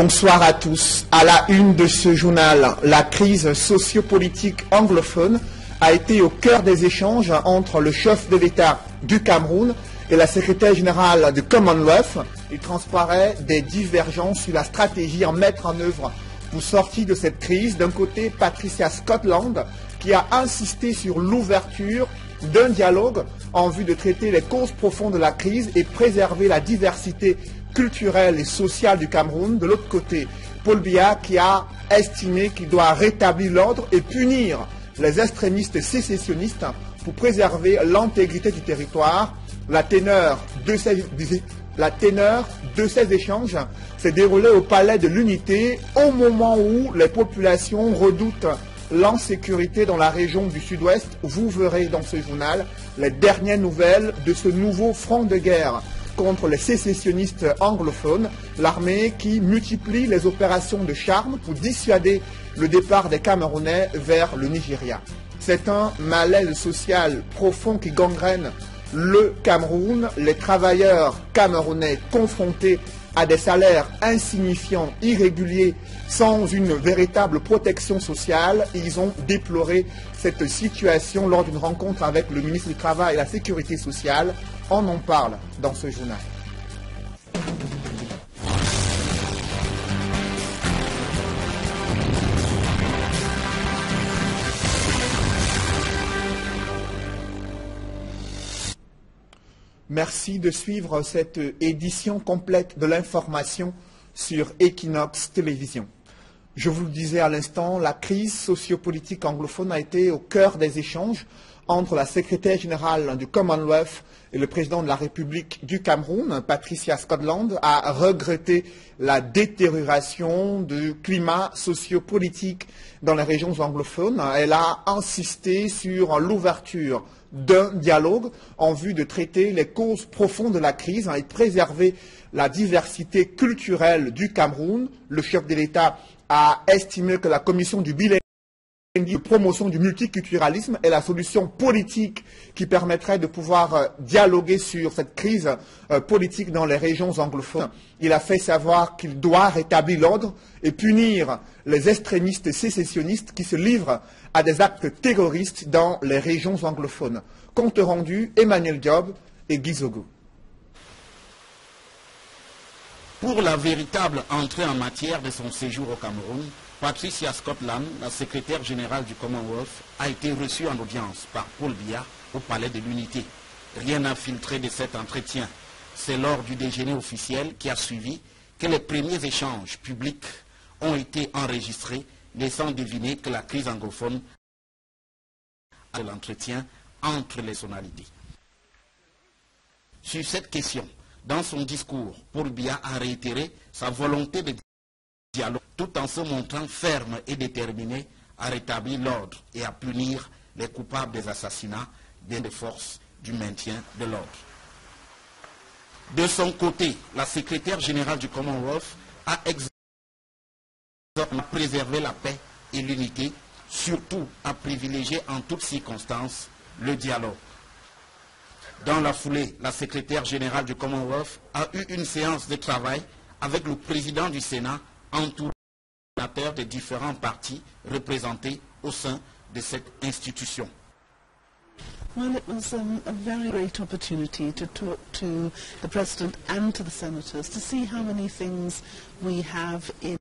Bonsoir à tous. À la une de ce journal, la crise sociopolitique anglophone a été au cœur des échanges entre le chef de l'État du Cameroun et la secrétaire générale du Commonwealth. Il transparaît des divergences sur la stratégie à mettre en œuvre pour sortir de cette crise. D'un côté, Patricia Scotland, qui a insisté sur l'ouverture d'un dialogue en vue de traiter les causes profondes de la crise et préserver la diversité culturelle et sociale du Cameroun. De l'autre côté, Paul Biya, qui a estimé qu'il doit rétablir l'ordre et punir les extrémistes sécessionnistes pour préserver l'intégrité du territoire. La teneur de ces échanges s'est déroulée au Palais de l'Unité au moment où les populations redoutent l'insécurité dans la région du Sud-Ouest. Vous verrez dans ce journal les dernières nouvelles de ce nouveau front de guerre contre les sécessionnistes anglophones, l'armée qui multiplie les opérations de charme pour dissuader le départ des Camerounais vers le Nigeria. C'est un malaise social profond qui gangrène le Cameroun. Les travailleurs camerounais confrontés à des salaires insignifiants, irréguliers, sans une véritable protection sociale. Ils ont déploré cette situation lors d'une rencontre avec le ministre du Travail et de la Sécurité sociale. On en parle dans ce journal. Merci de suivre cette édition complète de l'information sur Equinox Télévision. Je vous le disais à l'instant, la crise sociopolitique anglophone a été au cœur des échanges entre la secrétaire générale du Commonwealth et le président de la République du Cameroun. Patricia Scotland a regretté la détérioration du climat sociopolitique dans les régions anglophones. Elle a insisté sur l'ouverture d'un dialogue en vue de traiter les causes profondes de la crise et préserver la diversité culturelle du Cameroun. Le chef de l'État a estimé que la commission du bilinguisme de promotion du multiculturalisme est la solution politique qui permettrait de pouvoir dialoguer sur cette crise politique dans les régions anglophones. Il a fait savoir qu'il doit rétablir l'ordre et punir les extrémistes sécessionnistes qui se livrent à des actes terroristes dans les régions anglophones. Compte rendu, Emmanuel Diop et Guy Zogo. Pour la véritable entrée en matière de son séjour au Cameroun, Patricia Scotland, la secrétaire générale du Commonwealth, a été reçue en audience par Paul Biya au Palais de l'Unité. Rien n'a filtré de cet entretien. C'est lors du déjeuner officiel qui a suivi que les premiers échanges publics ont été enregistrés, laissant deviner que la crise anglophone a l'entretien entre les sonalités. Sur cette question, dans son discours, Paul Biya a réitéré sa volonté de dialogue tout en se montrant ferme et déterminé à rétablir l'ordre et à punir les coupables des assassinats bien des forces du maintien de l'ordre. De son côté, la secrétaire générale du Commonwealth a exhorté à préserver la paix et l'unité, surtout à privilégier en toutes circonstances le dialogue. Dans la foulée, la secrétaire générale du Commonwealth a eu une séance de travail avec le président du Sénat, entouré des différents partis représentés au sein de cette institution. Well, it was a very great opportunity to talk to the President and to the Senators to see how many things we have in.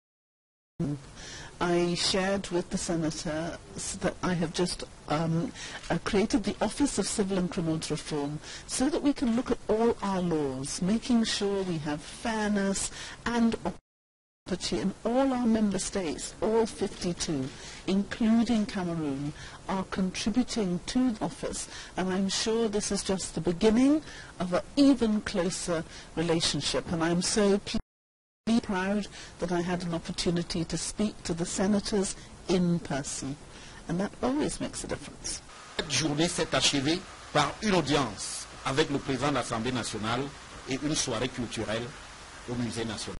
I shared with the Senator that I have just created the Office of Civil and Criminal Reform so that we can look at all our laws, making sure we have fairness and in all our member states, all 52, including Cameroon, are contributing to the office, and I'm sure this is just the beginning of an even closer relationship, and I'm so proud that I had an opportunity to speak to the senators in person, and that always makes a difference. Cette journée s'est achevée par une audience avec le président de l'Assemblée nationale et une soirée culturelle au Musée national.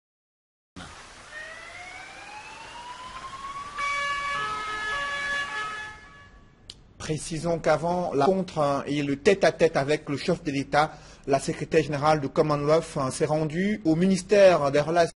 Précisons qu'avant la rencontre et le tête-à-tête avec le chef de l'État, la secrétaire générale du Commonwealth s'est rendue au ministère des Relations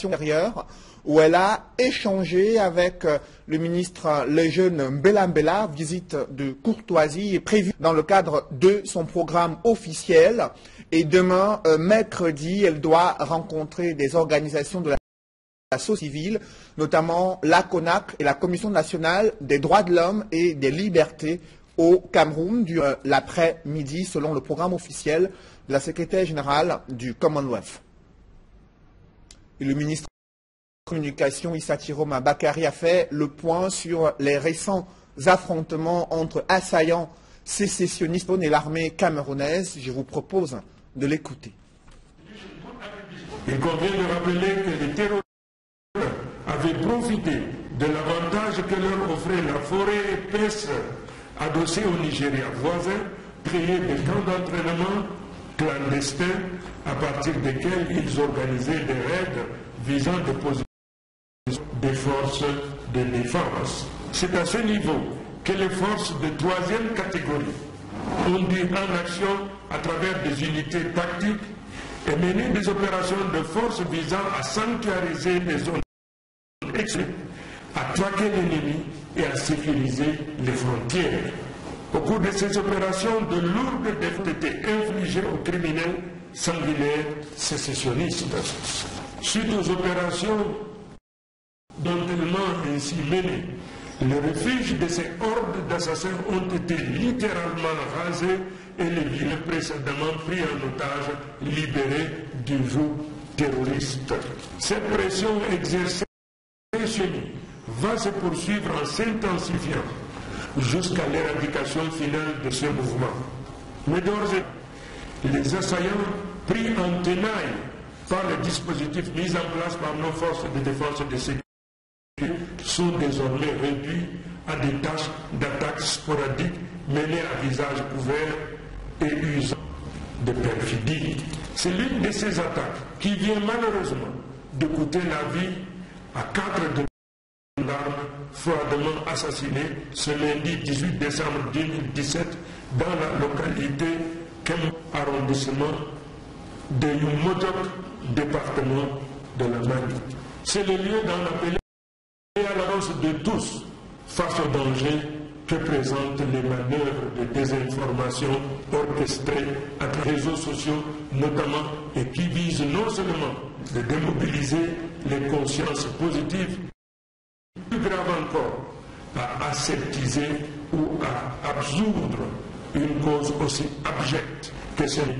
opérations intérieures où elle a échangé avec le ministre, le jeune Mbela Mbela. Visite de courtoisie est prévue dans le cadre de son programme officiel. Et demain, mercredi, elle doit rencontrer des organisations de la société civile, notamment la CONAC et la Commission nationale des droits de l'homme et des libertés au Cameroun durant l'après-midi, selon le programme officiel de la secrétaire générale du Commonwealth. Et le ministre de la Communication, Issa Chiroma Bakari, a fait le point sur les récents affrontements entre assaillants sécessionnistes et l'armée camerounaise. Je vous propose de l'écouter. Il convient de rappeler que les terroristes avaient profité de l'avantage que leur offrait la forêt épaisse adossés au Nigeria voisin, créer des camps d'entraînement clandestins à partir desquels ils organisaient des raids visant des positions des forces de défense. C'est à ce niveau que les forces de troisième catégorie ont dû en action à travers des unités tactiques et mener des opérations de force visant à sanctuariser des zones exclues, à traquer l'ennemi et à sécuriser les frontières. Au cours de ces opérations, de lourdes défaites étaient infligées aux criminels sanguinaires sécessionnistes. Suite aux opérations d'entraînement ainsi menées, les refuges de ces hordes d'assassins ont été littéralement rasés et les villes précédemment pris en otage libérés du joug terroriste. Cette pression exercée va se poursuivre en s'intensifiant jusqu'à l'éradication finale de ce mouvement. Mais d'ores et déjà, les assaillants pris en tenaille par les dispositifs mis en place par nos forces de défense et de sécurité sont désormais réduits à des tâches d'attaque sporadiques menées à visage couvert et usant de perfidie. C'est l'une de ces attaques qui vient malheureusement de coûter la vie à 4 gendarmes froidement assassinés ce lundi 18 décembre 2017 dans la localité Kem, arrondissement de Yumodok, département de la Mali. C'est le lieu d'en appeler à l'avance de tous face au danger que présentent les manœuvres de désinformation orchestrées à travers les réseaux sociaux notamment et qui visent non seulement de démobiliser les consciences positives, plus grave encore, à aseptiser ou à absoudre une cause aussi abjecte que celle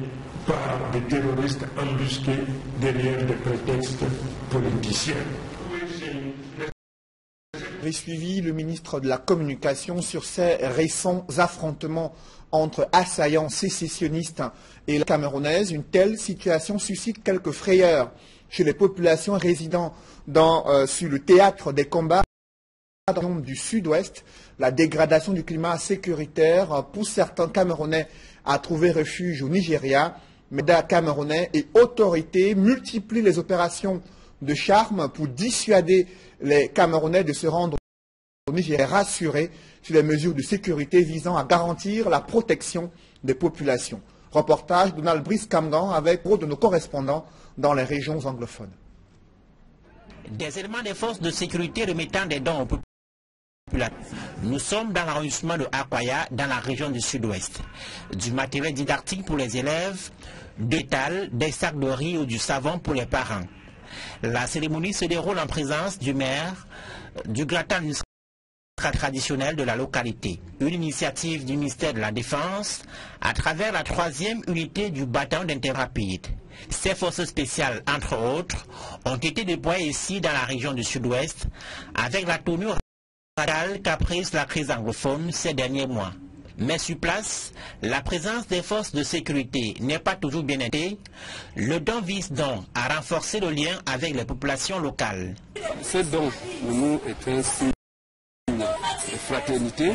par des terroristes embusqués derrière des prétextes politiciens. J'ai suivi le ministre de la Communication sur ces récents affrontements entre assaillants sécessionnistes et la camerounaise. Une telle situation suscite quelques frayeurs chez les populations résidant sur le théâtre des combats du sud-ouest. La dégradation du climat sécuritaire pousse certains Camerounais à trouver refuge au Nigeria. Mais les Camerounais et autorités multiplient les opérations de charme pour dissuader les Camerounais de se rendre au Nigeria, rassurés sur les mesures de sécurité visant à garantir la protection des populations. Reportage Donald Brice Kamgan avec de nos correspondants dans les régions anglophones. Des éléments des forces de sécurité remettant des dons aux populations. Nous sommes dans l'arrondissement de Akwaya, dans la région du sud-ouest. Du matériel didactique pour les élèves, d'étal, des sacs de riz ou du savon pour les parents. La cérémonie se déroule en présence du maire, du gratin traditionnel de la localité. Une initiative du ministère de la Défense à travers la 3e unité du bataillon d'intervention rapide. Ces forces spéciales, entre autres, ont été déployées ici dans la région du sud-ouest avec la tournure radicale qu'a prise la crise anglophone ces derniers mois. Mais sur place, la présence des forces de sécurité n'est pas toujours bien été. Le don vise donc à renforcer le lien avec les populations locales. Ce don, pour nous, est un signe de fraternité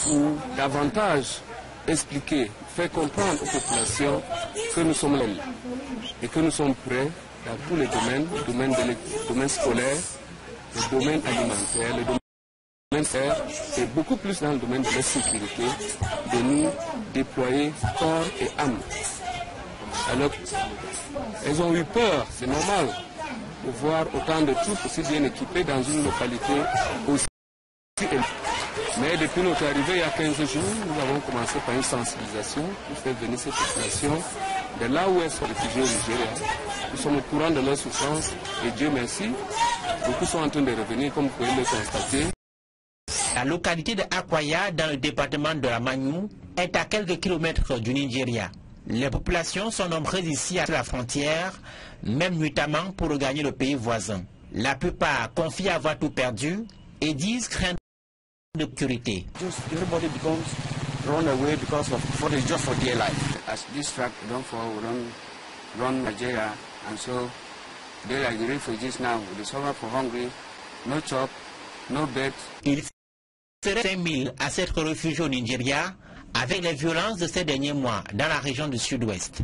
pour davantage expliquer, faire comprendre aux populations que nous sommes là et que nous sommes prêts dans tous les domaines, le domaine scolaire, le domaine alimentaire, le domaine et beaucoup plus dans le domaine de la sécurité, de nous déployer corps et âme. Alors, elles ont eu peur, c'est normal, voir autant de troupes aussi bien équipées dans une localité aussi élevée. Mais depuis notre arrivée il y a 15 jours, nous avons commencé par une sensibilisation pour faire venir ces populations de là où elles sont réfugiées au Nigeria. Nous sommes au courant de leurs souffrances et Dieu merci, beaucoup sont en train de revenir comme vous pouvez le constater. La localité de Akwaya, dans le département de la Magnou, est à quelques kilomètres du Nigeria. Les populations sont nombreuses ici à la frontière, même nuitamment pour regagner le pays voisin. La plupart confient avoir tout perdu et disent craindre de sécurité. Everybody becomes run away because of just for their life. As this track don't fall, we don't run Nigeria, and so they are the refugees now. They suffer for hungry, no job, no bed. Il serait 5000 à s'être réfugiés au Nigeria avec les violences de ces derniers mois dans la région du sud-ouest.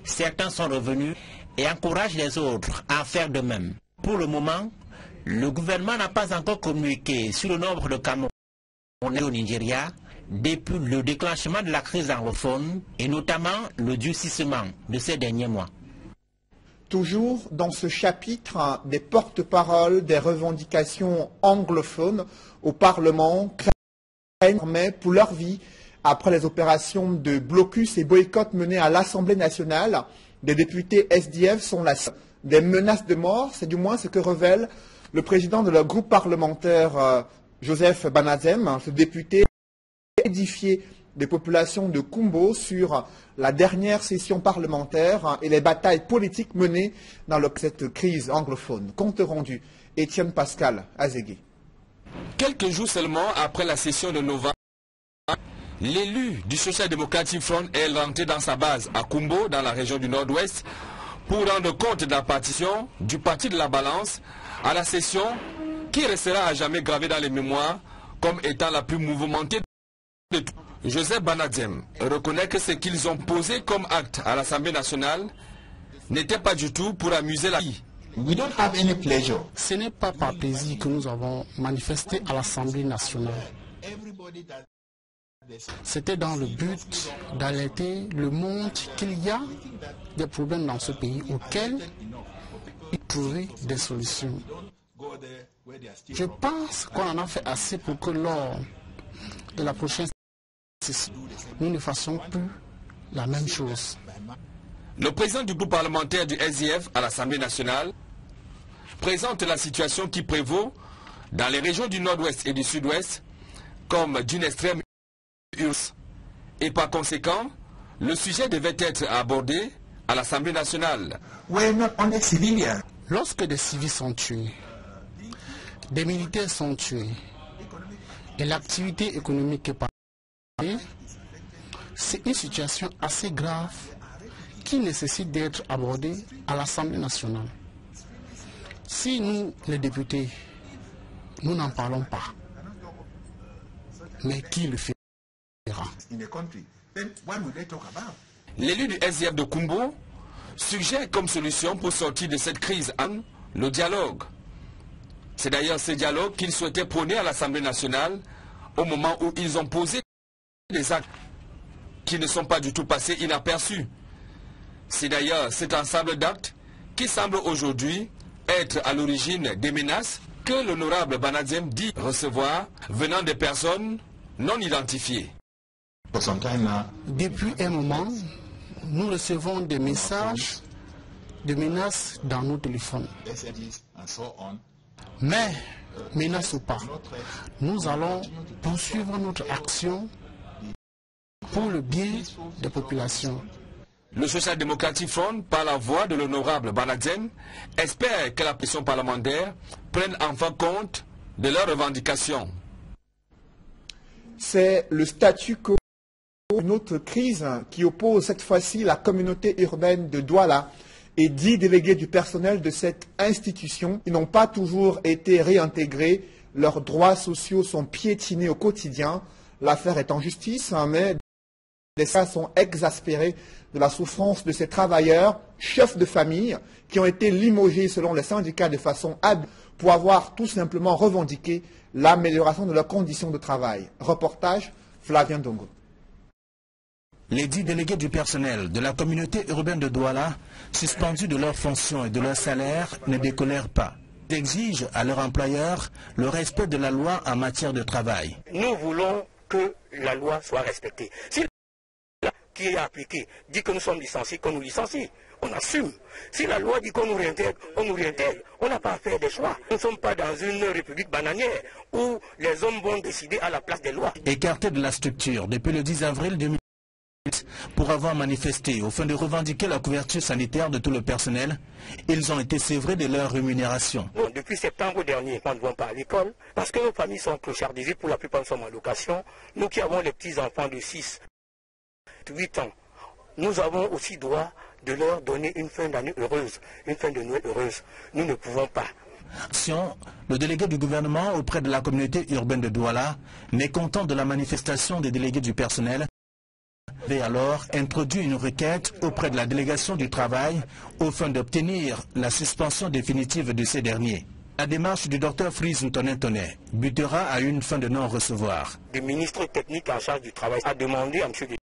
Certains sont revenus et encouragent les autres à faire de même. Pour le moment, le gouvernement n'a pas encore communiqué sur le nombre de Camerounais au Nigeria depuis le déclenchement de la crise anglophone et notamment le durcissement de ces derniers mois. Toujours dans ce chapitre, des porte-paroles des revendications anglophones au Parlement craignent pour leur vie après les opérations de blocus et boycott menées à l'Assemblée nationale. Des députés SDF sont la cible des menaces de mort, c'est du moins ce que révèle le président de leur groupe parlementaire, Joseph Banazem. Ce député a édifié des populations de Kumbo sur la dernière session parlementaire et les batailles politiques menées dans cette crise anglophone. Compte rendu, Étienne Pascal Azégué. Quelques jours seulement après la session de novembre, l'élu du Social Democratic Front est rentré dans sa base à Kumbo, dans la région du Nord-Ouest, pour rendre compte de la partition du Parti de la Balance à la session qui restera à jamais gravée dans les mémoires comme étant la plus mouvementée de tout. Joseph Banazem reconnaît que ce qu'ils ont posé comme acte à l'Assemblée nationale n'était pas du tout pour amuser la vie. Ce n'est pas par plaisir que nous avons manifesté à l'Assemblée nationale. C'était dans le but d'alerter le monde qu'il y a des problèmes dans ce pays auxquels il trouver des solutions. Je pense qu'on en a fait assez pour que lors de la prochaine session, nous ne fassions plus la même chose. Le président du groupe parlementaire du SDF à l'Assemblée nationale présente la situation qui prévaut dans les régions du Nord-Ouest et du Sud-Ouest comme d'une extrême urgence. Et par conséquent, le sujet devait être abordé à l'Assemblée nationale. Lorsque des civils sont tués, des militaires sont tués, et l'activité économique est paralysée, c'est une situation assez grave qui nécessite d'être abordée à l'Assemblée nationale. Si nous, les députés, nous n'en parlons pas, mais qui le fera? L'élu du SDF de Kumbo suggère comme solution pour sortir de cette crise le dialogue. C'est d'ailleurs ce dialogue qu'ils souhaitaient prôner à l'Assemblée nationale au moment où ils ont posé des actes qui ne sont pas du tout passés inaperçus. C'est d'ailleurs cet ensemble d'actes qui semble aujourd'hui être à l'origine des menaces que l'honorable Banazem dit recevoir venant des personnes non identifiées. Depuis un moment, nous recevons des messages de menaces dans nos téléphones. Mais, menace ou pas, nous allons poursuivre notre action pour le bien des populations. Le Social Democratic Front, par la voix de l'honorable Banazem, espère que la pression parlementaire prenne enfin compte de leurs revendications. C'est le statu quo d'une autre crise qui oppose cette fois-ci la communauté urbaine de Douala et 10 délégués du personnel de cette institution. Ils n'ont pas toujours été réintégrés. Leurs droits sociaux sont piétinés au quotidien. L'affaire est en justice, mais les cas sont exaspérés de la souffrance de ces travailleurs, chefs de famille, qui ont été limogés selon les syndicats de façon habile pour avoir tout simplement revendiqué l'amélioration de leurs conditions de travail. Reportage Flavien Dongo. Les 10 délégués du personnel de la communauté urbaine de Douala, suspendus de leurs fonctions et de leur salaire, ne décolèrent pas. Ils exigent à leur employeur le respect de la loi en matière de travail. Nous voulons que la loi soit respectée. Si la loi qui est appliquée dit que nous sommes licenciés, qu'on nous licencie, on assume. Si la loi dit qu'on nous réintègre, on nous réintègre. On n'a pas à faire des choix. Nous ne sommes pas dans une république bananière où les hommes vont décider à la place des lois. Écartés de la structure depuis le 10 avril 2018, pour avoir manifesté au fin de revendiquer la couverture sanitaire de tout le personnel, ils ont été sévrés de leur rémunération. Bon, depuis septembre dernier, nous ne vont pas à l'école parce que nos familles sont clochardisées, pour la plupart nous sommes en location. Nous qui avons les petits-enfants de 6, 8 ans, nous avons aussi droit de leur donner une fin d'année heureuse, une fin de Noël heureuse. Nous ne pouvons pas. Le délégué du gouvernement auprès de la communauté urbaine de Douala, mécontent de la manifestation des délégués du personnel, avait alors introduit une requête auprès de la délégation du travail au fin d'obtenir la suspension définitive de ces derniers. La démarche du Dr Freeze Ntonentone butera à une fin de non-recevoir. Le ministre technique en charge du travail a demandé à M. le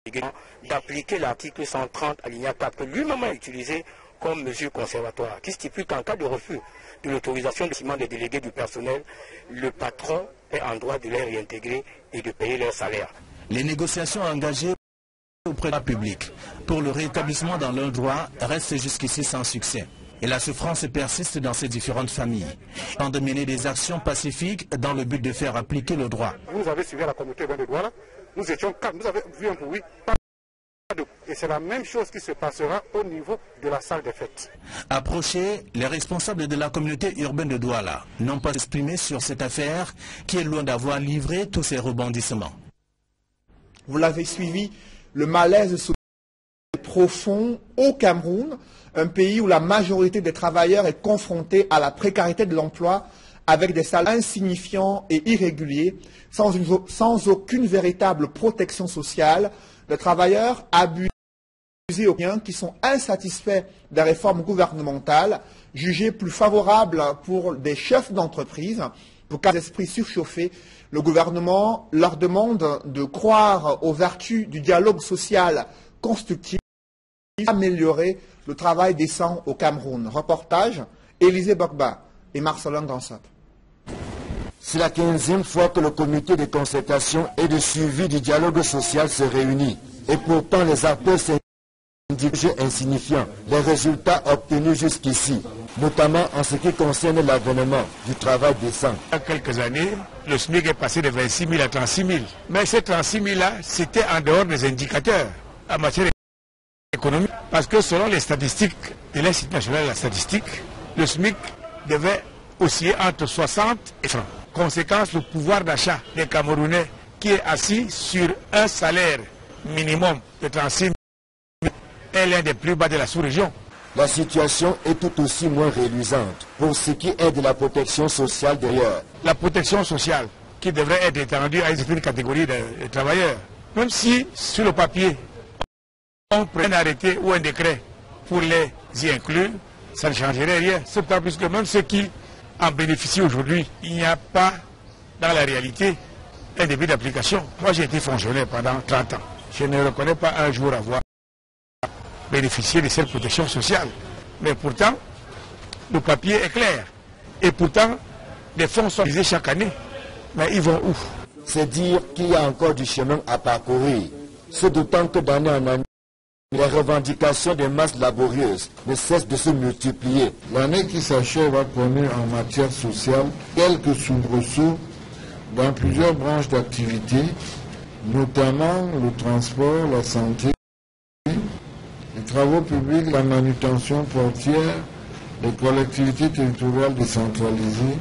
délégué d'appliquer l'article 130 alinéa 4 que lui-même a utilisé comme mesure conservatoire, qui stipule qu'en cas de refus de l'autorisation de ciment des délégués du personnel, le patron est en droit de les réintégrer et de payer leur salaire. Les négociations engagées auprès de la public pour le rétablissement dans leurs droits restent jusqu'ici sans succès. Et la souffrance persiste dans ces différentes familles. Avant de mener des actions pacifiques dans le but de faire appliquer le droit. Vous avez suivi la communauté de Douala, nous étions 4, vous avez vu un bruit. Et c'est la même chose qui se passera au niveau de la salle des fêtes. Approchés, les responsables de la communauté urbaine de Douala n'ont pas exprimé sur cette affaire qui est loin d'avoir livré tous ses rebondissements. Vous l'avez suivi, le malaise social profond au Cameroun, un pays où la majorité des travailleurs est confrontée à la précarité de l'emploi avec des salaires insignifiants et irréguliers, sans aucune véritable protection sociale. Les travailleurs abusés aux biens qui sont insatisfaits des réformes gouvernementales, jugées plus favorables pour des chefs d'entreprise. Pour cas d'esprit surchauffé, le gouvernement leur demande de croire aux vertus du dialogue social constructif et améliorer le travail décent au Cameroun. Reportage, Élisée Bokba et Marcelin Gansat. C'est la 15e fois que le comité de concertation et de suivi du dialogue social se réunit. Et pourtant, les acteurs syndiqués insignifiants, les résultats obtenus jusqu'ici, notamment en ce qui concerne l'avènement du travail décent. Il y a quelques années, le SMIC est passé de 26 000 à 36 000. Mais ces 36 000-là, c'était en dehors des indicateurs en matière économique. Parce que selon les statistiques de l'Institut national de la statistique, le SMIC devait osciller entre 60 et 30. Conséquence, le pouvoir d'achat des Camerounais qui est assis sur un salaire minimum de 36 000 est l'un des plus bas de la sous-région. La situation est tout aussi moins réluisante pour ce qui est de la protection sociale d'ailleurs. La protection sociale qui devrait être étendue à une certaine catégorie de travailleurs. Même si sur le papier on prend un arrêté ou un décret pour les y inclure, ça ne changerait rien. C'est d'autant plus que même ceux qui en bénéficient aujourd'hui, il n'y a pas dans la réalité un début d'application. Moi j'ai été fonctionnaire pendant 30 ans. Je ne reconnais pas un jour avoir bénéficié de cette protection sociale. Mais pourtant, le papier est clair. Et pourtant, des fonds sont utilisés chaque année. Mais ils vont où? C'est dire qu'il y a encore du chemin à parcourir. C'est d'autant que d'année en année, les revendications des masses laborieuses ne cessent de se multiplier. L'année qui s'achève a connu en matière sociale quelques soubresauts dans plusieurs branches d'activité, notamment le transport, la santé, les travaux publics, la manutention portière, les collectivités territoriales décentralisées,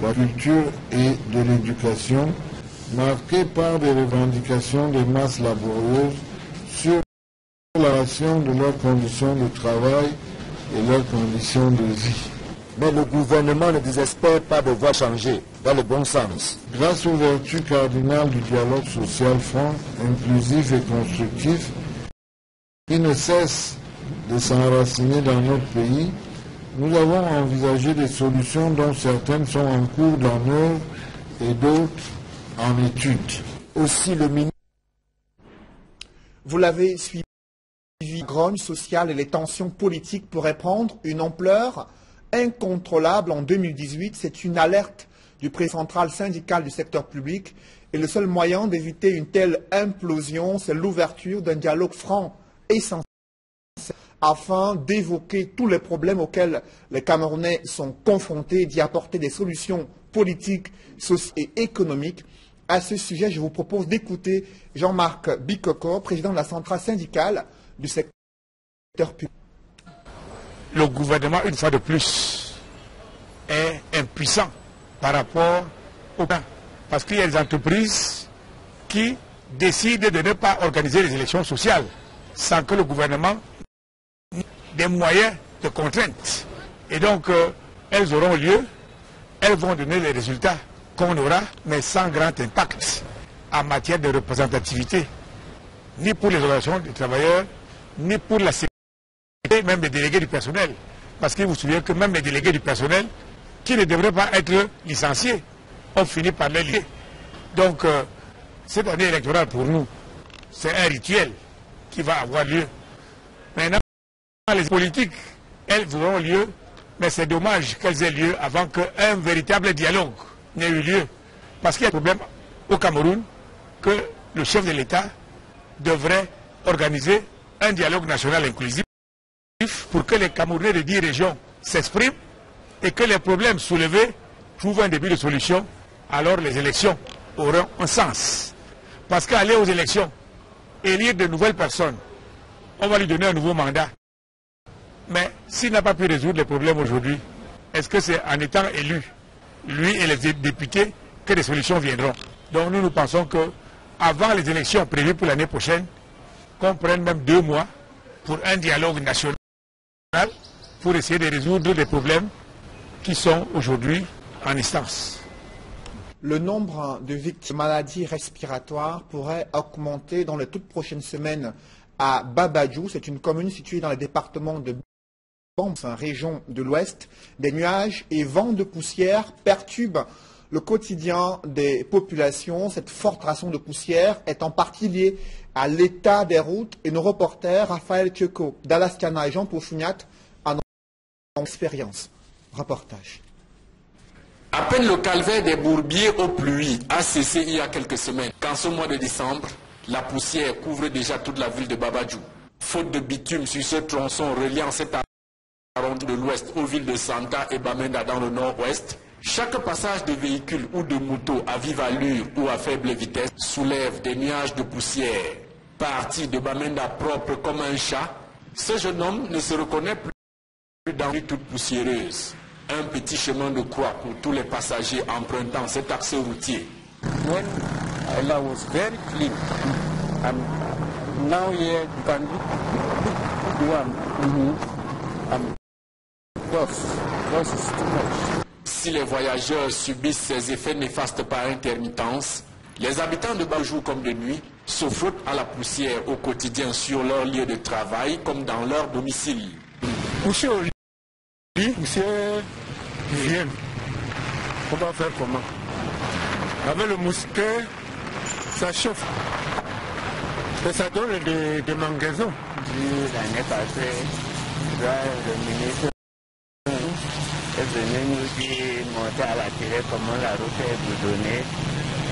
la culture et de l'éducation, marquées par des revendications des masses laborieuses sur l'amélioration de leurs conditions de travail et leurs conditions de vie. Mais le gouvernement ne désespère pas de voir changer dans le bon sens. Grâce aux vertus cardinales du dialogue social franc, inclusif et constructif, qui ne cesse de s'enraciner dans notre pays, nous avons envisagé des solutions dont certaines sont en cours d'en œuvre et d'autres en étude. Aussi le ministre. Vous l'avez suivi, la grogne sociale et les tensions politiques pourraient prendre une ampleur incontrôlable en 2018. C'est une alerte du président central syndical du secteur public. Et le seul moyen d'éviter une telle implosion, c'est l'ouverture d'un dialogue franc et sincère afin d'évoquer tous les problèmes auxquels les Camerounais sont confrontés et d'y apporter des solutions politiques, sociales et économiques. À ce sujet, je vous propose d'écouter Jean-Marc Bikoko, président de la centrale syndicale du secteur public. Le gouvernement, une fois de plus, est impuissant par rapport au plan. Parce qu'il y a des entreprises qui décident de ne pas organiser les élections sociales sans que le gouvernement ait des moyens de contrainte. Et donc, elles auront lieu, elles vont donner les résultats qu'on aura, mais sans grand impact en matière de représentativité, ni pour les organisations des travailleurs, ni pour la sécurité, même les délégués du personnel. Parce qu'il vous souvient que même les délégués du personnel, qui ne devraient pas être licenciés, ont fini par les lier. Donc, cette année électorale pour nous, c'est un rituel qui va avoir lieu. Maintenant, les politiques, elles auront lieu, mais c'est dommage qu'elles aient lieu avant qu'un véritable dialogue n'ait eu lieu. Parce qu'il y a un problème au Cameroun que le chef de l'État devrait organiser un dialogue national inclusif pour que les Camerounais de 10 régions s'expriment et que les problèmes soulevés trouvent un début de solution. Alors les élections auront un sens. Parce qu'aller aux élections, élire de nouvelles personnes, on va lui donner un nouveau mandat. Mais s'il n'a pas pu résoudre les problèmes aujourd'hui, est-ce que c'est en étant élu, lui et les députés, que des solutions viendront? Donc nous pensons qu'avant les élections prévues pour l'année prochaine, qu'on prenne même 2 mois pour un dialogue national pour essayer de résoudre les problèmes qui sont aujourd'hui en instance. Le nombre de victimes de maladies respiratoires pourrait augmenter dans les toutes prochaines semaines à Babadjou. C'est une commune située dans le département de Bamban, région de l'Ouest. Des nuages et vents de poussière perturbent le quotidien des populations. Cette forte ration de poussière est en partie liée à l'état des routes. Et nos reporters, Raphaël Tcheko, Dallas Kana et Jean Pouchouniat, en ont expérience. Reportage. À peine le calvaire des bourbiers aux pluies a cessé il y a quelques semaines, qu'en ce mois de décembre, la poussière couvre déjà toute la ville de Babadjou. Faute de bitume sur ce tronçon reliant cette arrondissement de l'ouest aux villes de Santa et Bamenda dans le nord-ouest, chaque passage de véhicules ou de motos à vive allure ou à faible vitesse soulève des nuages de poussière. Parti de Bamenda propre comme un chat, ce jeune homme ne se reconnaît plus dans une toute poussiéreuse. Un petit chemin de croix pour tous les passagers empruntant cet axe routier. When I was very clean, and now here you can do one. Dust is too much. Si les voyageurs subissent ces effets néfastes par intermittence, les habitants de Babadjou comme de nuit se frottent à la poussière au quotidien sur leur lieu de travail comme dans leur domicile. Monsieur vient. On va faire comment? Avec le mousquet, ça chauffe. Et ça donne des mangaisons. L'année passée, le ministre est venu nous dire, monter à la télé comment la route est boudonnée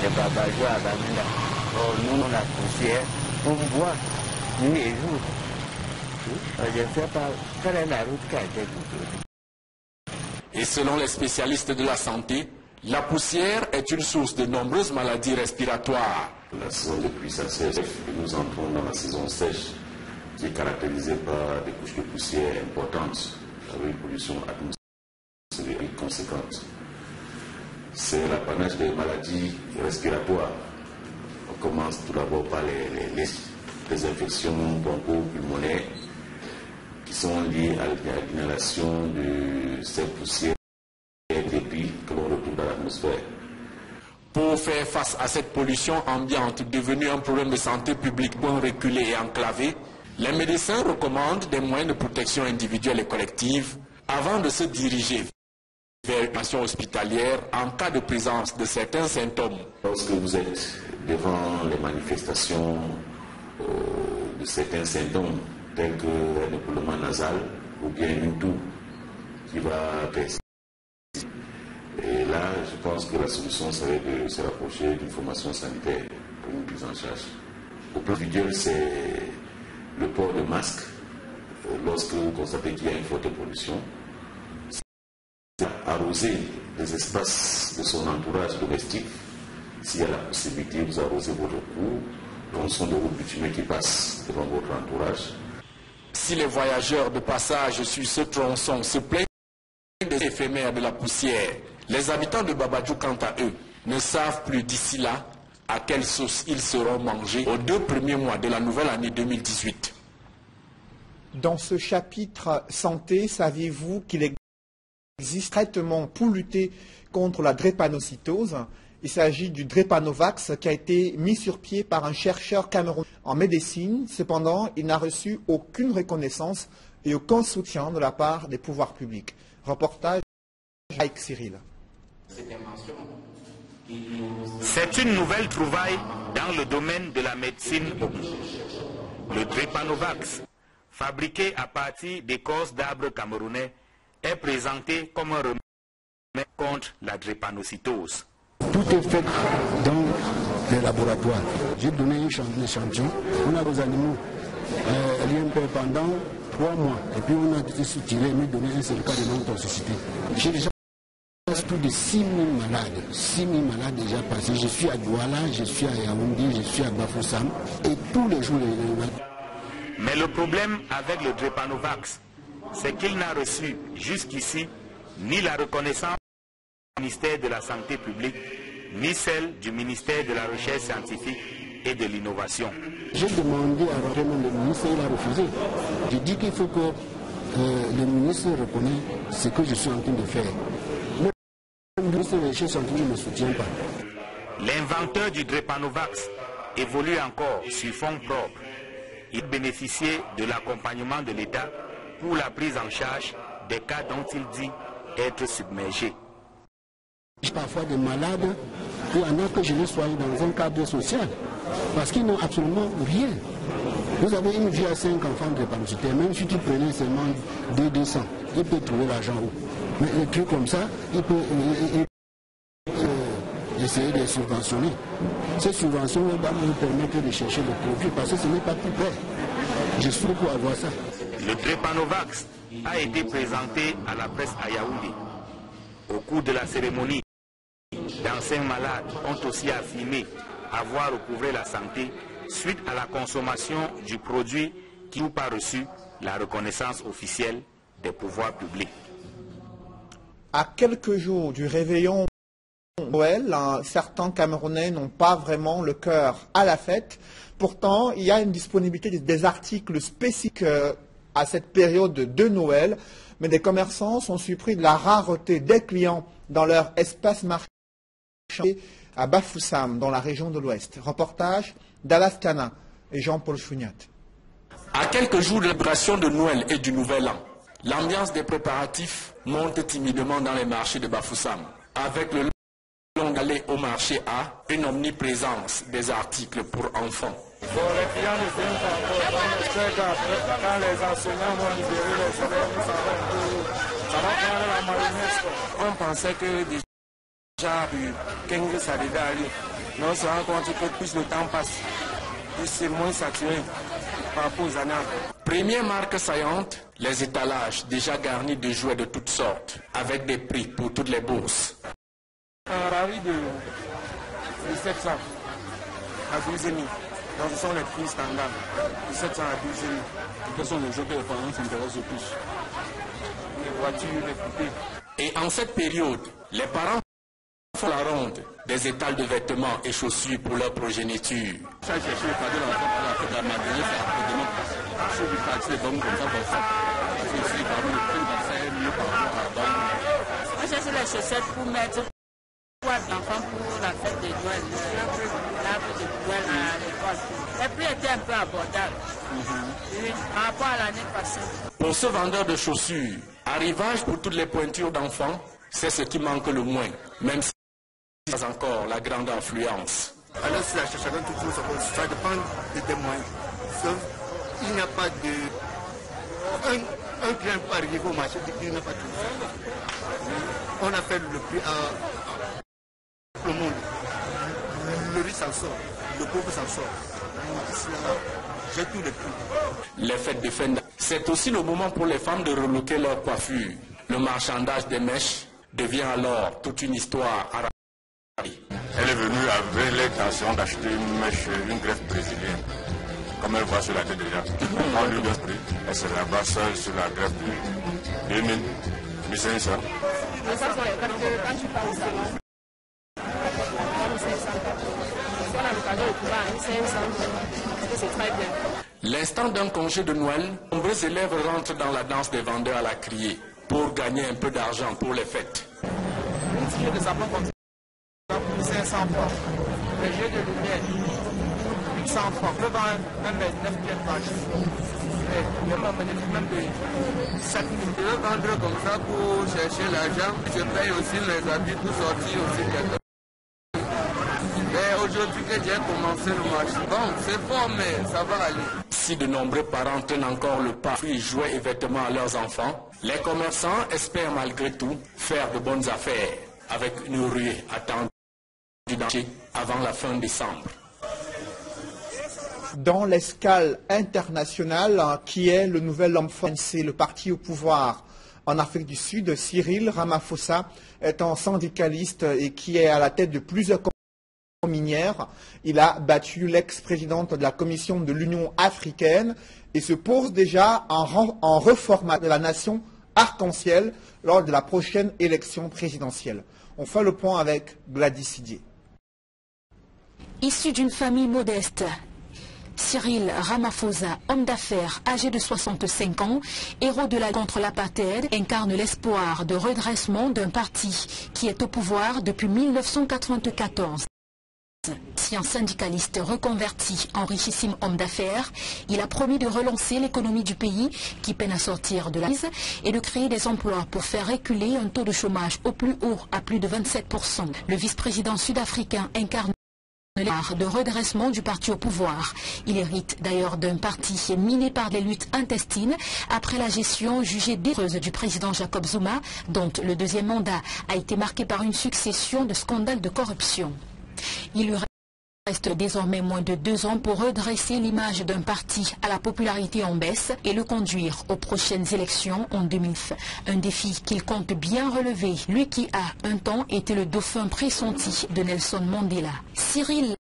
de Babadjou à Bamenda. Oh, nous, la poussière, on voit nuit et jour. Je ne sais pas quelle est la route qui a été boudonnée. Et selon les spécialistes de la santé, la poussière est une source de nombreuses maladies respiratoires. La saison de pluie s'assèche et nous entrons dans la saison sèche qui est caractérisée par des couches de poussière importantes avec une pollution atmosphérique conséquente. C'est l'apanage des maladies respiratoires. On commence tout d'abord par les infections broncho-pulmonaires qui sont liées à l'inhalation de ces poussières et débris que l'on retrouve dans l'atmosphère. Pour faire face à cette pollution ambiante devenue un problème de santé publique bon reculé et enclavé, les médecins recommandent des moyens de protection individuelle et collective avant de se diriger vers une action hospitalière en cas de présence de certains symptômes. Lorsque vous êtes devant les manifestations de certains symptômes tels que un écoulement nasal ou bien une toux qui va persister. Et là, je pense que la solution serait de se rapprocher d'une formation sanitaire pour une prise en charge. Au plan individuel, c'est le port de masque lorsque vous constatez qu'il y a une forte pollution. C'est arroser les espaces de son entourage domestique. S'il y a la possibilité, vous arrosez votre cour, tronçons de route bitumée qui passent devant votre entourage. Si les voyageurs de passage sur ce tronçon se plaignent des éphémères de la poussière, les habitants de Babadjou, quant à eux, ne savent plus d'ici là à quelle sauce ils seront mangés aux 2 premiers mois de la nouvelle année 2018. Dans ce chapitre santé, saviez-vous qu'il existe un traitement pour lutter contre la drépanocytose? Il s'agit du Drépanovax qui a été mis sur pied par un chercheur camerounais en médecine. Cependant, il n'a reçu aucune reconnaissance et aucun soutien de la part des pouvoirs publics. Reportage avec Cyril. C'est une nouvelle trouvaille dans le domaine de la médecine. Le Drépanovax, fabriqué à partir d'écorces d'arbres camerounais, est présenté comme un remède contre la drépanocytose. Tout est fait dans les laboratoires. J'ai donné un échantillon. On a vos animaux l'IMP pendant 3 mois. Et puis on a tiré et me donné un certificat de non-toxicité. J'ai déjà plus de 6 000 malades. 6 000 malades déjà passés. Je suis à Douala, je suis à Yaoundé, je suis à Bafoussam. Et tous les jours, Mais le problème avec le Drépanovax, c'est qu'il n'a reçu jusqu'ici ni la reconnaissance du ministère de la Santé publique, ni celle du ministère de la Recherche scientifique et de l'innovation. J'ai demandé à rentrer le ministre, il a refusé. J'ai dit qu'il faut que le ministre reconnaisse ce que je suis en train de faire. Le ministre de la Recherche scientifique ne me soutient pas. L'inventeur du Drépanovax évolue encore sur fonds propres. Il bénéficiait de l'accompagnement de l'État pour la prise en charge des cas dont il dit être submergés. Parfois des malades, il y en a que je les soigne dans un cadre social, parce qu'ils n'ont absolument rien. Vous avez une vie à 5 enfants de drépanocytaires, même si tu prenais seulement 200, il peut trouver l'argent où. Mais les trucs comme ça, il peut essayer de subventionner. Ces subventions vont nous permettre de chercher le produit, parce que ce n'est pas plus près. Je suis pour avoir ça. Le Drépanovax a été présenté à la presse à Yaoundé. Au cours de la cérémonie, d'anciens malades ont aussi affirmé avoir recouvré la santé suite à la consommation du produit qui n'ont pas reçu la reconnaissance officielle des pouvoirs publics. À quelques jours du réveillon Noël, certains Camerounais n'ont pas vraiment le cœur à la fête. Pourtant, il y a une disponibilité des articles spécifiques à cette période de Noël, mais des commerçants sont surpris de la rareté des clients dans leur espace marché à Bafoussam, dans la région de l'Ouest. Reportage d'Alaskana et Jean-Paul Chouniat. À quelques jours de l'célébration de Noël et du Nouvel An, l'ambiance des préparatifs monte timidement dans les marchés de Bafoussam. Avec le long aller au marché A, une omniprésence des articles pour enfants. Bon, les clients ne viennent pas encore. On espère quand les enseignants vont libérer les élèves, ça va prendre la marionnette. On pensait que déjà, quand ça devait aller, mais on se rend compte que plus le temps passe, plus c'est moins saturé par rapport aux années. Première marque saillante, les étalages déjà garnis de jouets de toutes sortes, avec des prix pour toutes les bourses. Un rari de 700 à 12 000. Donc ce sont les prix standards, de 700 à 12 000. Quels sont les jeux que les parents s'intéressent le plus? Les voitures, les poupées. Et en cette période, les parents font la ronde des étals de vêtements et chaussures pour leur progéniture. Ça, chercher le cadeau de l'enfant pour la matinée, c'est après-demain. Ceux du quartier, les hommes comme ça, pour ça. Parce que si les parents le prennent, ça est mieux par rapport à la banque. On cherche les chaussettes pour mettre l'enfant pour la fête de Noël, l'arbre de Noël à l'école. Les prix étaient un peu abordables par rapport à l'année passée. Pour ce vendeur de chaussures, arrivage pour toutes les pointures d'enfants, c'est ce qui manque le moins, même si c'est pas encore la grande influence. Alors si la chacun tout ça dépend des moyens. il n'y a pas de... Un client peut arriver au marché et dire qu'il n'a pas de tout. On a fait le prix à le monde. Le riche s'en sort, le pauvre s'en sort. J'ai tout le prix. Les fêtes de fin d'année, c'est aussi le moment pour les femmes de relooker leur coiffure. Le marchandage des mèches devient alors toute une histoire à raconter. Elle est venue avec l'intention d'acheter une mèche, une greffe brésilienne. Comme elle voit sur la tête déjà. On lui donne prix. Elle se rabat seule sur la greffe de 2000, 1500. Quand tu parles au salon, on a l'occasion de pouvoir à 500, parce que c'est très bien. L'instant d'un congé de Noël, nombreux élèves rentrent dans la danse des vendeurs à la criée pour gagner un peu d'argent pour les fêtes. Une tige de sapin comme ça, 500 francs. Les jeux de lumière, 800 francs. Je vends même 9 pièces par jour. Je peux bénéficier même de 7 000. Je veux vendre comme ça pour chercher l'argent. Je paye aussi mes habits pour sortir aussi quelque. Mais aujourd'hui que j'ai commencé le marché, bon, c'est fort, mais ça va aller. Si de nombreux parents tiennent encore le pas, fruits, jouets et vêtements à leurs enfants, les commerçants espèrent malgré tout faire de bonnes affaires avec une ruée attendue avant la fin décembre. Dans l'escale internationale, qui est le nouvel homme fort, c'est le parti au pouvoir en Afrique du Sud, Cyril Ramaphosa, étant syndicaliste et qui est à la tête de plusieurs minières. Il a battu l'ex-présidente de la Commission de l'Union africaine et se pose déjà en reformat de la nation arc-en-ciel lors de la prochaine élection présidentielle. On fait le point avec Gladys Sidier. Issu d'une famille modeste, Cyril Ramaphosa, homme d'affaires âgé de 65 ans, héros de la lutte contre l'apartheid, incarne l'espoir de redressement d'un parti qui est au pouvoir depuis 1994. Ancien syndicaliste reconverti en richissime homme d'affaires, il a promis de relancer l'économie du pays qui peine à sortir de la crise et de créer des emplois pour faire reculer un taux de chômage au plus haut à plus de 27%. Le vice-président sud-africain incarne l'art de redressement du parti au pouvoir. Il hérite d'ailleurs d'un parti miné par les luttes intestines après la gestion jugée désastreuse du président Jacob Zuma, dont le deuxième mandat a été marqué par une succession de scandales de corruption. Il lui reste désormais moins de 2 ans pour redresser l'image d'un parti à la popularité en baisse et le conduire aux prochaines élections en 2020. Un défi qu'il compte bien relever, lui qui a un temps été le dauphin pressenti de Nelson Mandela. Cyril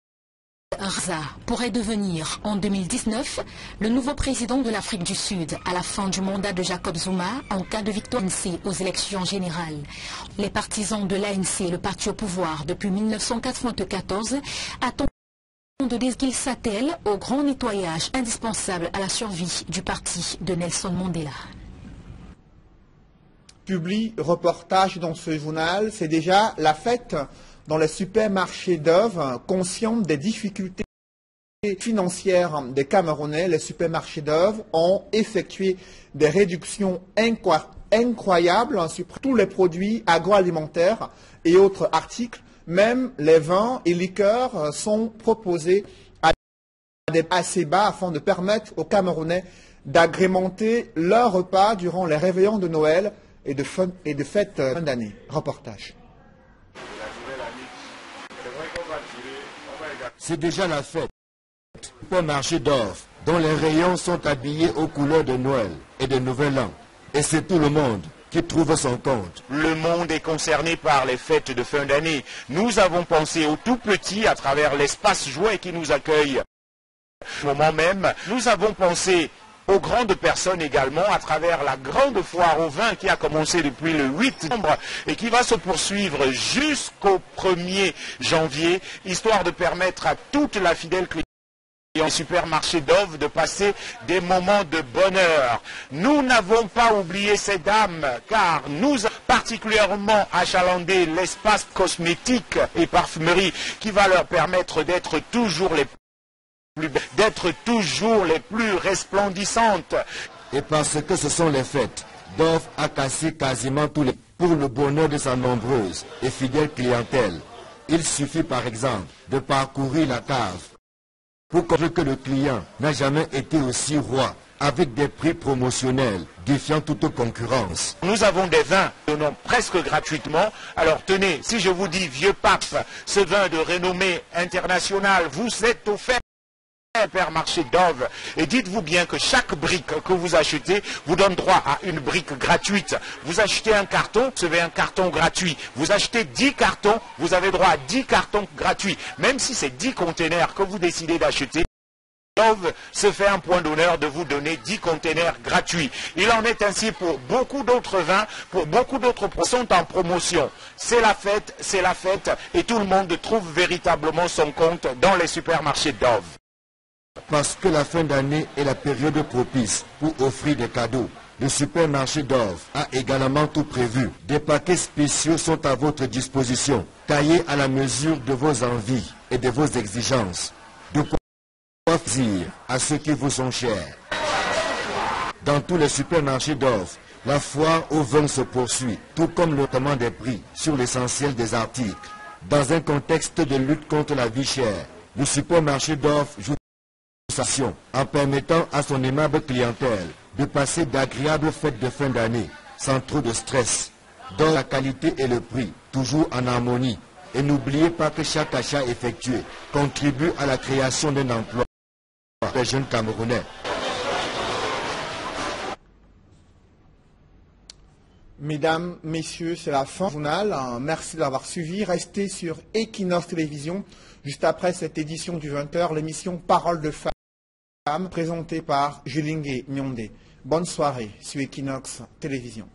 Ramaphosa pourrait devenir en 2019 le nouveau président de l'Afrique du Sud à la fin du mandat de Jacob Zuma en cas de victoire de l'ANC aux élections générales. Les partisans de l'ANC, le parti au pouvoir depuis 1994, attendent de dire qu'il s'attelle au grand nettoyage indispensable à la survie du parti de Nelson Mandela. Publie reportage dans ce journal, c'est déjà la fête dans les supermarchés d'œuvres, conscients des difficultés financières des Camerounais. Les supermarchés d'œuvres ont effectué des réductions incroyables sur tous les produits agroalimentaires et autres articles. Même les vins et liqueurs sont proposés à des prix assez bas afin de permettre aux Camerounais d'agrémenter leurs repas durant les réveillons de Noël et de fêtes de fin d'année. Reportage. C'est déjà la fête. Supermarché d'Orf, dont les rayons sont habillés aux couleurs de Noël et de Nouvel An. Et c'est tout le monde qui trouve son compte. Le monde est concerné par les fêtes de fin d'année. Nous avons pensé aux tout petits à travers l'espace jouet qui nous accueille. Au moment même, nous avons pensé aux grandes personnes également à travers la grande foire au vin qui a commencé depuis le 8 décembre et qui va se poursuivre jusqu'au 1er janvier, histoire de permettre à toute la fidèle clientèle des supermarchés d'œuvres de passer des moments de bonheur. Nous n'avons pas oublié ces dames, car nous avons particulièrement achalandé l'espace cosmétique et parfumerie qui va leur permettre d'être toujours les plus resplendissantes. Et parce que ce sont les fêtes, Dorf a cassé quasiment tous les pour le bonheur de sa nombreuse et fidèle clientèle. Il suffit par exemple de parcourir la cave pour comprendre que le client n'a jamais été aussi roi, avec des prix promotionnels défiant toute concurrence. Nous avons des vins que nous donnons presque gratuitement. Alors tenez, si je vous dis Vieux Pape, ce vin de renommée internationale, vous êtes offert Supermarché Dove, et dites-vous bien que chaque brique que vous achetez vous donne droit à une brique gratuite. Vous achetez un carton, vous recevez un carton gratuit. Vous achetez 10 cartons, vous avez droit à 10 cartons gratuits. Même si c'est 10 containers que vous décidez d'acheter, Dove se fait un point d'honneur de vous donner 10 containers gratuits. Il en est ainsi pour beaucoup d'autres vins, pour beaucoup d'autres produits sont en promotion. C'est la fête, et tout le monde trouve véritablement son compte dans les supermarchés Dove. Parce que la fin d'année est la période propice pour offrir des cadeaux, le supermarché Dove a également tout prévu. Des paquets spéciaux sont à votre disposition, taillés à la mesure de vos envies et de vos exigences. De quoi dire à ceux qui vous sont chers. Dans tous les supermarchés Dove, la foire au vin se poursuit, tout comme le command des prix sur l'essentiel des articles. Dans un contexte de lutte contre la vie chère, le supermarché Dove joue en permettant à son aimable clientèle de passer d'agréables fêtes de fin d'année sans trop de stress, dont la qualité et le prix toujours en harmonie. Et n'oubliez pas que chaque achat effectué contribue à la création d'un emploi pour les jeunes Camerounais. Mesdames, messieurs, c'est la fin du journal. Merci d'avoir suivi. Restez sur Equinox Télévision. Juste après cette édition du 20h, l'émission Parole de Femmes, présentée par Julingue Nyondé. Bonne soirée sur Equinox Télévision.